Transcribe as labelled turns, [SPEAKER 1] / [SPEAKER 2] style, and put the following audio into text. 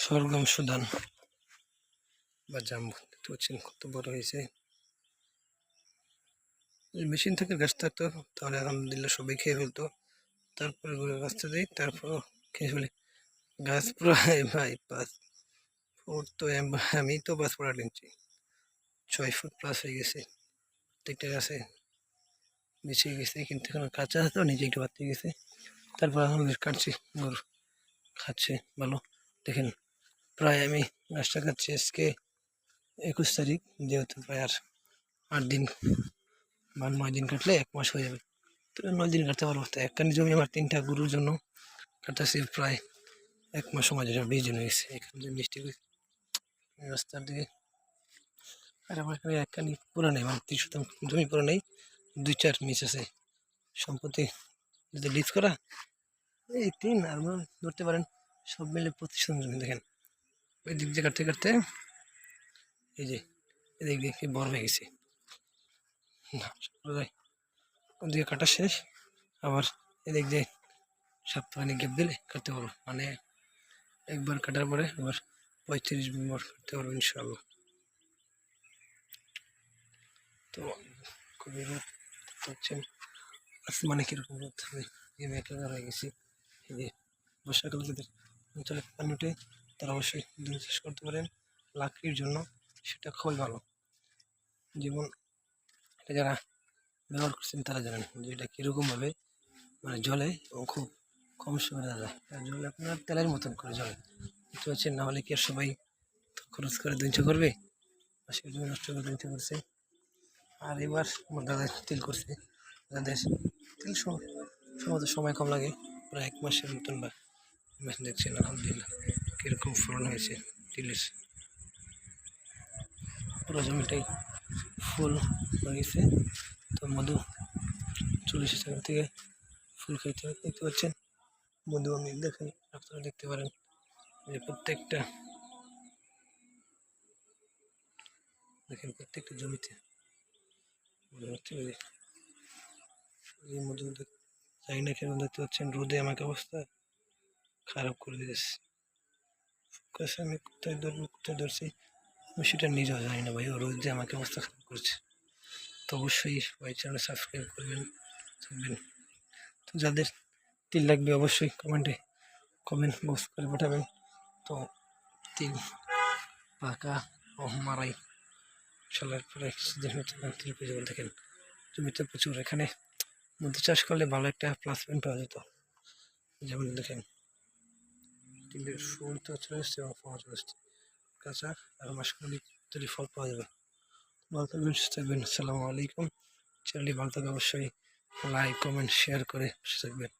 [SPEAKER 1] সরগম Sudan বা জাম্বু দেখতে পাচ্ছেন কত বড় হয়েছে। মেশিন থেকে গাছ থাকতো তাহলে আলহামদুলিল্লাহ সবাই খেয়ে ফেলতো। তারপরে ঘুরে রাস্তা দিই, তারপর খেয়ে ফেলে গাছ পুরো ভাই 5 ফুট। তো আমি তো 5 ফুট নিচ্ছি, 6 ফুট প্লাস হয়ে গেছে। প্রত্যেকটা গাছে বেঁচে গেছে, কিন্তু এখন কাঁচা তো নিজে একটু বাড়তে গেছে। তারপর আলহামদুলিল্লাহ কাটছি, গরু খাচ্ছে ভালো। দেখেন প্রায় আমি গাছটা কাটছি আজকে 21 তারিখ, যেহেতু প্রায় আর 8 দিন বা 9 দিন কাটলে 1 মাস হয়ে যাবে। তো 9 দিন কাটতে পারবো। তো একখানি জমি আমার 3টা গরুর জন্য কাটতেছি, প্রায় 1 মাস সময় যেটা 20 দিন হয়ে গেছে। এখানে যে মিষ্টি রাস্তার দিকে, আর আমার এখানে একখানি পুরো নেই, মানে 30 শতাংশ জমি পুরো নেই, 2-4 মিস আছে সম্পত্তি যদি লিজ করা। এই 3 আর ধরতে পারেন সব মিলে 25 শতাংশ জমি। দেখেন ওই দিক দিয়ে কাটতে কাটতে এই যে এদিক দিয়ে কি বড় হয়ে গেছে। ওদিকে কাটা শেষ, আবার এদিক দিয়ে সপ্তাহখানিক গ্যাপ দিলে কাটতে পারবো, মানে একবার কাটার পরে আবার 35 নম্বর কাটতে পারবো ইনশাআল্লাহ। তো খুবই রোদ পাচ্ছেন, আসমানে কীরকম রোদ হবে, এই মেঘলা হয়ে গেছি। এই যে বর্ষাকালে যাদের অঞ্চলে পানি উঠে তারা অবশ্যই ধান চাষ করতে পারেন লাকড়ির জন্য, সেটা খুবই ভালো। যেমন এটা যারা ব্যবহার করছেন তারা জানেন যে এটা কীরকমভাবে মানে জলে এবং খুব কম সময় দাদা জলে আপনার তেলের মতন করে জলে বুঝতে পারছেন। না হলে কি আর সবাই খরচ করে ধ্বংস করবে, মাসের জমি নষ্ট করে ধ্বংস করছে। আর এবার আমার দাদা তেল করছে, দাদাদের তেল সম্ভবত সময় কম লাগে, প্রায় 1 মাসের মতন বা দেখছেন আলহামদুলিল্লাহ কীরকম ফলন হয়েছে তিলের। পুরো জমিটাই ফুল হয়ে গেছে। তো মধু চলে এসেছে এখান থেকে ফুল খাইতে দেখতে পাচ্ছেন। মধু আমি দেখাই, আপনারা দেখতে পারেন যে প্রত্যেকটা দেখেন প্রত্যেকটা জমিতে এই মধু যাই না কেন দেখতে পাচ্ছেন রোদে আমাকে অবস্থা খারাপ করে দিয়েছে। আমি কোথায় ধরবো কোথায় ধরছি আমি সেটা নিজেও জানি না ভাই, ও রোদ দিয়ে আমাকে অবস্থা খারাপ করছে। তো অবশ্যই সবাই চ্যানেল সাবস্ক্রাইব করবেন থাকবেন। তো যাদের তিল লাগবে অবশ্যই কমেন্ট বক্স করে পাঠাবেন। তো তিল পাকা ও মারাই ইনশাল্লাহ পরে কিছুদিন তিল পেয়ে যাবেন। দেখেন জমিতে প্রচুর, এখানে মধু চাষ করলে ভালো একটা প্লাস পয়েন্ট পাওয়া যেত। যেমন দেখেন তিলের ফুল তো চলে এসছে এবং ফল চলে এসছে, কাঁচা আর মাসখানেক তৈরি ফল পাওয়া যাবে। ভালো থাকবেন, সুস্থ থাকবেন। আসসালামু আলাইকুম। চ্যানেলটি ভালো থাকবে অবশ্যই লাইক কমেন্ট শেয়ার করে থাকবেন।